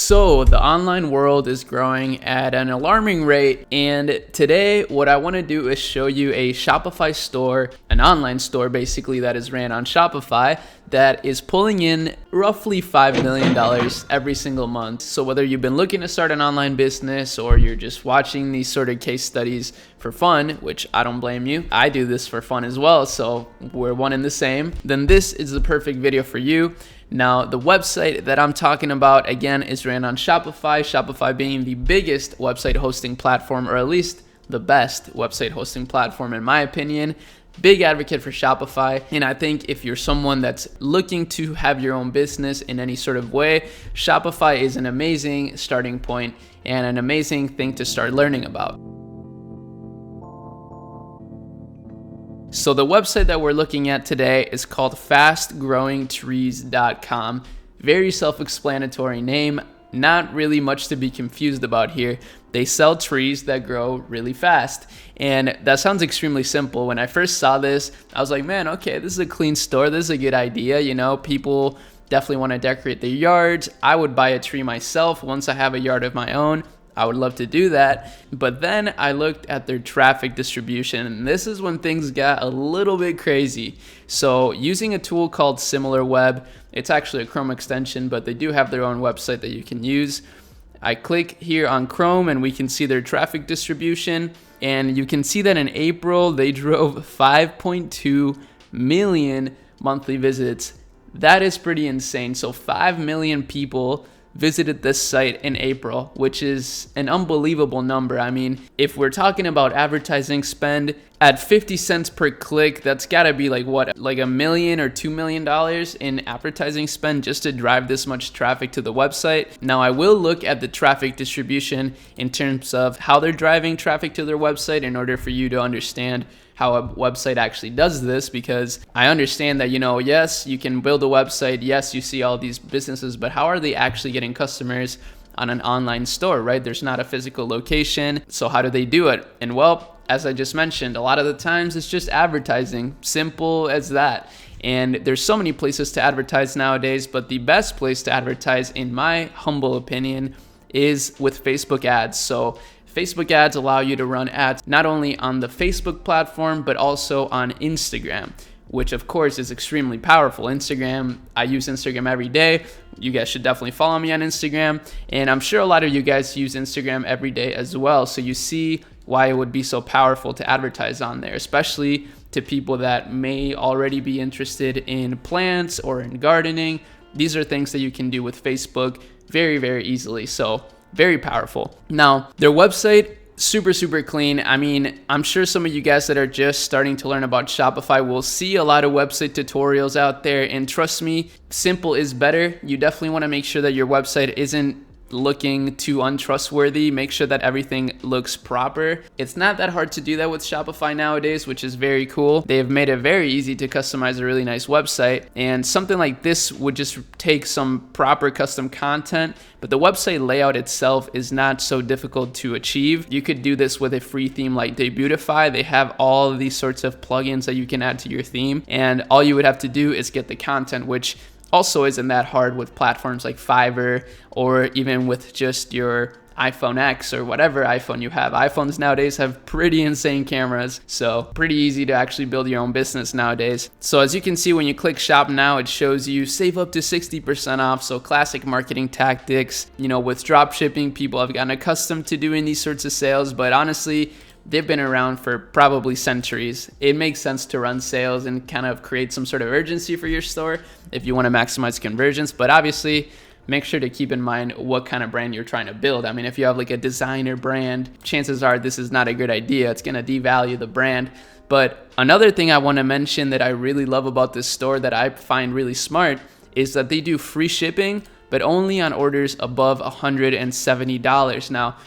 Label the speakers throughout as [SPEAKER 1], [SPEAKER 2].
[SPEAKER 1] So the online world is growing at an alarming rate, and today what I want to do is show you a Shopify store, an online store basically that is ran on Shopify that is pulling in roughly $5 million every single month. So whether you've been looking to start an online business or you're just watching these sort of case studies for fun, which I don't blame you, I do this for fun as well, so we're one and the same, then this is the perfect video for you. Now, the website that I'm talking about, again, is ran on Shopify, Shopify being the biggest website hosting platform, or at least the best website hosting platform in my opinion. Big advocate for Shopify, and I think if you're someone that's looking to have your own business in any sort of way, Shopify is an amazing starting point and an amazing thing to start learning about. So the website that we're looking at today is called fastgrowingtrees.com. Very self-explanatory name, not really much to be confused about here. They sell trees that grow really fast. And that sounds extremely simple. When I first saw this, I was like, man, okay, this is a clean store. This is a good idea. You know, people definitely want to decorate their yards. I would buy a tree myself once I have a yard of my own. I would love to do that. But then I looked at their traffic distribution, and this is when things got a little bit crazy. So using a tool called SimilarWeb, it's actually a Chrome extension, but they do have their own website that you can use. I click here on Chrome and we can see their traffic distribution, and you can see that in April they drove 5.2 million monthly visits. That is pretty insane. So 5 million people visited this site in April, which is an unbelievable number. I mean, if we're talking about advertising spend at 50 cents per click, that's gotta be like what, like $1 million or $2 million in advertising spend just to drive this much traffic to the website. Now, I will look at the traffic distribution in terms of how they're driving traffic to their website in order for you to understand how a website actually does this, because I understand that, you know, yes, you can build a website, yes, you see all these businesses, but how are they actually getting customers on an online store, right? There's not a physical location, so how do they do it? And well, as I just mentioned, a lot of the times it's just advertising, simple as that. And there's so many places to advertise nowadays, but the best place to advertise, in my humble opinion, is with Facebook ads. So Facebook ads allow you to run ads not only on the Facebook platform, but also on Instagram, which of course is extremely powerful. Instagram, I use Instagram every day. You guys should definitely follow me on Instagram. And I'm sure a lot of you guys use Instagram every day as well. So you see why it would be so powerful to advertise on there, especially to people that may already be interested in plants or in gardening. These are things that you can do with Facebook very, very easily. So very powerful. Now, their website, super clean. I mean, I'm sure some of you guys that are just starting to learn about Shopify will see a lot of website tutorials out there, and trust me, simple is better. You definitely want to make sure that your website isn't looking too untrustworthy. Make sure that everything looks proper. It's not that hard to do that with Shopify nowadays, which is very cool. They have made it very easy to customize a really nice website, and something like this would just take some proper custom content, but the website layout itself is not so difficult to achieve. You could do this with a free theme like Debutify. They have all of these sorts of plugins that you can add to your theme, and all you would have to do is get the content, which also isn't that hard with platforms like Fiverr, or even with just your iPhone X or whatever iPhone you have. iPhones nowadays have pretty insane cameras, so pretty easy to actually build your own business nowadays. So as you can see, when you click shop now, it shows you save up to 60% off. So classic marketing tactics. You know, with drop shipping, people have gotten accustomed to doing these sorts of sales, but honestly, they've been around for probably centuries. It makes sense to run sales and kind of create some sort of urgency for your store if you want to maximize conversions. But obviously, make sure to keep in mind what kind of brand you're trying to build. I mean, if you have like a designer brand, chances are this is not a good idea. It's going to devalue the brand. But another thing I want to mention that I really love about this store that I find really smart is that they do free shipping, but only on orders above $170. Now,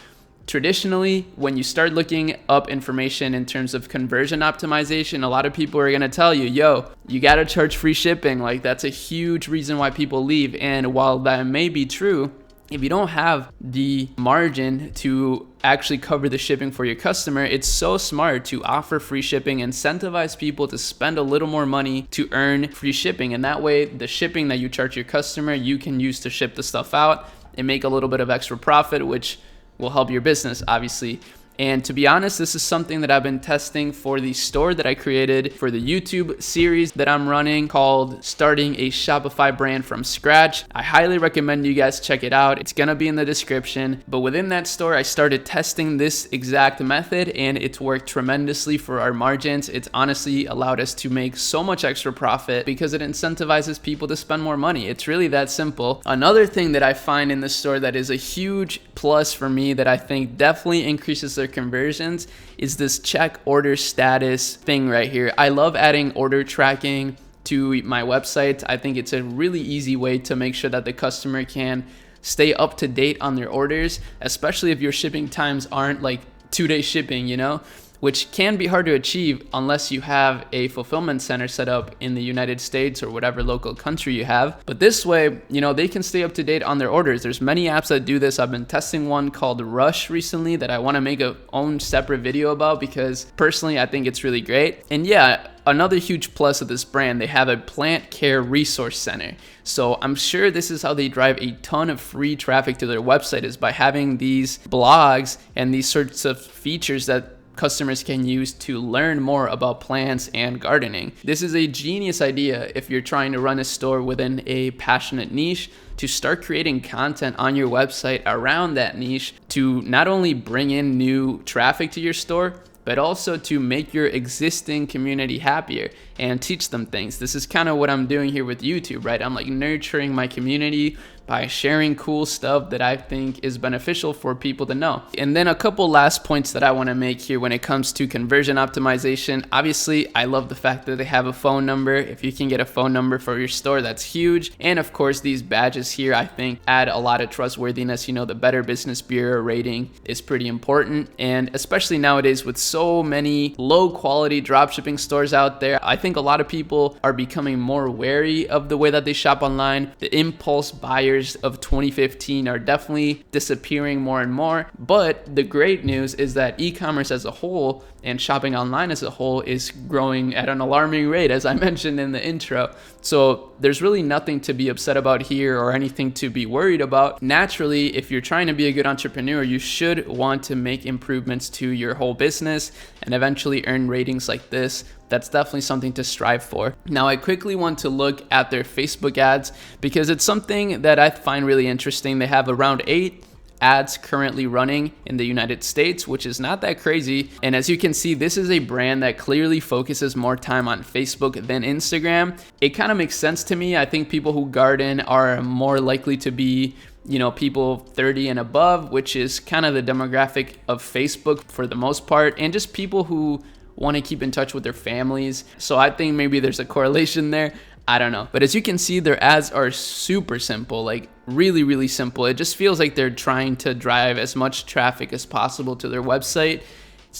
[SPEAKER 1] traditionally, when you start looking up information in terms of conversion optimization, a lot of people are going to tell you, yo, you got to charge free shipping. Like, that's a huge reason why people leave. And while that may be true, if you don't have the margin to actually cover the shipping for your customer, it's so smart to offer free shipping, incentivize people to spend a little more money to earn free shipping. And that way, the shipping that you charge your customer, you can use to ship the stuff out. and make a little bit of extra profit, which will help your business, obviously. And to be honest, this is something that I've been testing for the store that I created for the YouTube series that I'm running called Starting a Shopify Brand from Scratch. I highly recommend you guys check it out. It's gonna be in the description. But within that store, I started testing this exact method and it's worked tremendously for our margins. It's honestly allowed us to make so much extra profit because it incentivizes people to spend more money. It's really that simple. Another thing that I find in the store that is a huge plus for me that I think definitely increases their conversions is this check order status thing right here. I love adding order tracking to my website. I think it's a really easy way to make sure that the customer can stay up to date on their orders, especially if your shipping times aren't like 2-day shipping, you know, which can be hard to achieve unless you have a fulfillment center set up in the United States or whatever local country you have. But this way, you know, they can stay up to date on their orders. There's many apps that do this. I've been testing one called Rush recently that I want to make a own separate video about because personally I think it's really great. And yeah, another huge plus of this brand, they have a plant care resource center. So I'm sure this is how they drive a ton of free traffic to their website, is by having these blogs and these sorts of features that customers can use to learn more about plants and gardening. This is a genius idea if you're trying to run a store within a passionate niche, to start creating content on your website around that niche to not only bring in new traffic to your store, but also to make your existing community happier and teach them things. This is kind of what I'm doing here with YouTube, right? I'm like nurturing my community by sharing cool stuff that I think is beneficial for people to know. And then a couple last points that I want to make here when it comes to conversion optimization. Obviously, I love the fact that they have a phone number. If you can get a phone number for your store, that's huge. And of course, these badges here, I think, add a lot of trustworthiness. You know, the Better Business Bureau rating is pretty important. And especially nowadays with so many low quality dropshipping stores out there, I think a lot of people are becoming more wary of the way that they shop online. The impulse buyers of 2015 are definitely disappearing more and more. But the great news is that e-commerce as a whole and shopping online as a whole is growing at an alarming rate, as I mentioned in the intro. So there's really nothing to be upset about here or anything to be worried about. Naturally, if you're trying to be a good entrepreneur, you should want to make improvements to your whole business and eventually earn ratings like this. That's definitely something to strive for. Now, I quickly want to look at their Facebook ads because it's something that I find really interesting. They have around 8 ads currently running in the United States, which is not that crazy. And as you can see, this is a brand that clearly focuses more time on Facebook than Instagram. It kind of makes sense to me. I think people who garden are more likely to be, you know, people 30 and above, which is kind of the demographic of Facebook for the most part, and just people who want to keep in touch with their families. So I think maybe there's a correlation there. I don't know. But as you can see, their ads are super simple, like really, really simple. It just feels like they're trying to drive as much traffic as possible to their website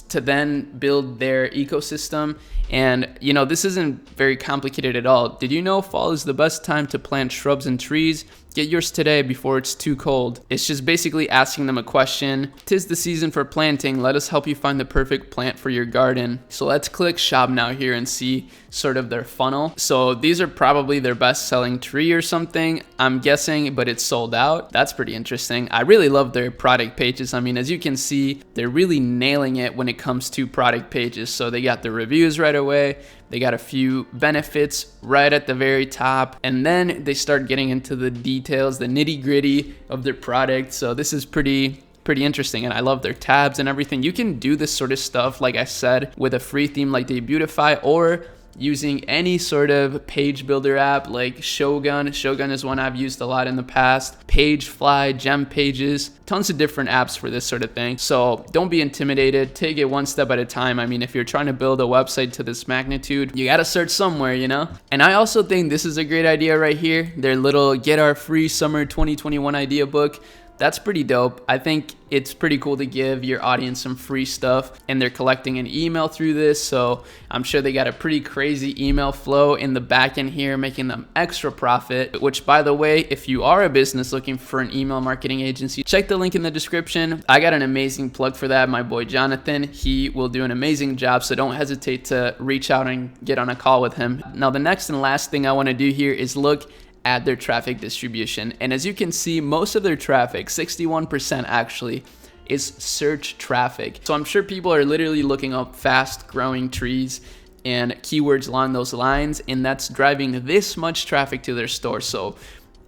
[SPEAKER 1] to then build their ecosystem. And, you know, this isn't very complicated at all. Did you know fall is the best time to plant shrubs and trees? Get yours today before it's too cold. It's just basically asking them a question. 'Tis the season for planting. Let us help you find the perfect plant for your garden. So let's click shop now here and see sort of their funnel. So these are probably their best selling tree or something, I'm guessing, but it's sold out. That's pretty interesting. I really love their product pages. I mean, as you can see, they're really nailing it when it comes to product pages. So they got the reviews right away. They got a few benefits right at the very top, and then they start getting into the details, the nitty gritty of their product. So this is pretty interesting, and I love their tabs and everything. You can do this sort of stuff, like I said, with a free theme like Debutify, or using any sort of page builder app like Shogun. Shogun is one I've used a lot in the past. Pagefly, Gem Pages, tons of different apps for this sort of thing. So don't be intimidated. Take it one step at a time. I mean, if you're trying to build a website to this magnitude, you got to start somewhere, you know? And I also think this is a great idea right here. Their little Get Our Free Summer 2021 Idea Book. That's pretty dope. I think it's pretty cool to give your audience some free stuff, and they're collecting an email through this. So I'm sure they got a pretty crazy email flow in the back end here, making them extra profit, which, by the way, if you are a business looking for an email marketing agency, check the link in the description. I got an amazing plug for that. My boy, Jonathan, he will do an amazing job. So don't hesitate to reach out and get on a call with him. Now, the next and last thing I want to do here is look at their traffic distribution. And as you can see, most of their traffic, 61% actually, is search traffic. So I'm sure people are literally looking up fast growing trees and keywords along those lines, and that's driving this much traffic to their store. So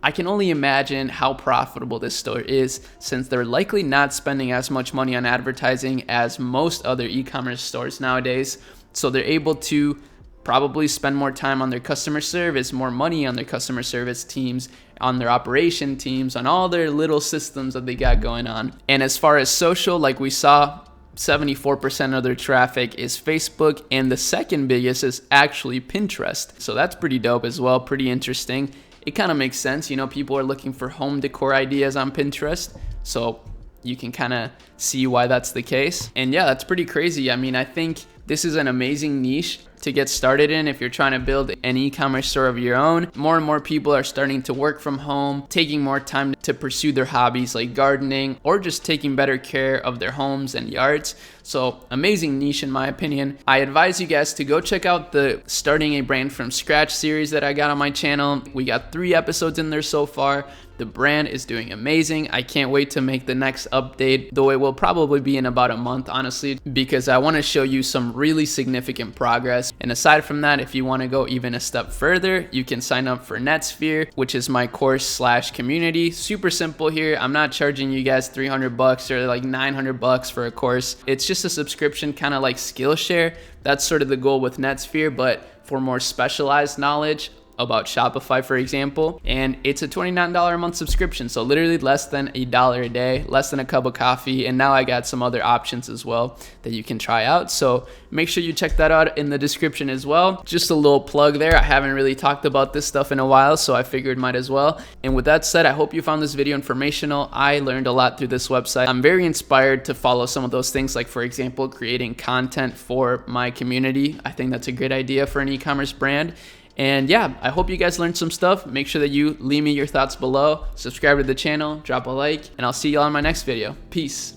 [SPEAKER 1] I can only imagine how profitable this store is, since they're likely not spending as much money on advertising as most other e-commerce stores nowadays. So they're able to probably spend more time on their customer service, more money on their customer service teams, on their operation teams, on all their little systems that they got going on. And as far as social, like we saw, 74% of their traffic is Facebook, and the second biggest is actually Pinterest. So that's pretty dope as well, pretty interesting. It kind of makes sense, you know, people are looking for home decor ideas on Pinterest, so you can kind of see why that's the case. And yeah, that's pretty crazy. I mean, I think this is an amazing niche to get started in if you're trying to build an e-commerce store of your own. More and more people are starting to work from home, taking more time to pursue their hobbies like gardening or just taking better care of their homes and yards. So amazing niche in my opinion. I advise you guys to go check out the Starting a Brand from Scratch series that I got on my channel. We got 3 episodes in there so far. The brand is doing amazing. I can't wait to make the next update, though it will probably be in about a month, honestly, because I want to show you some really significant progress. And aside from that, if you want to go even a step further, you can sign up for NetSphere, which is my course/community. Super simple here. I'm not charging you guys $300 or like $900 for a course. It's just a subscription, kind of like Skillshare. That's sort of the goal with NetSphere, but for more specialized knowledge about Shopify, for example. And it's a $29 a month subscription, so literally less than $1 a day, less than a cup of coffee. And now I got some other options as well that you can try out, so make sure you check that out in the description as well. Just a little plug there. I haven't really talked about this stuff in a while, so I figured might as well. And with that said, I hope you found this video informational. I learned a lot through this website. I'm very inspired to follow some of those things, like for example, creating content for my community. I think that's a great idea for an e-commerce brand. And yeah, I hope you guys learned some stuff. Make sure that you leave me your thoughts below, subscribe to the channel, drop a like, and I'll see y'all in my next video. Peace.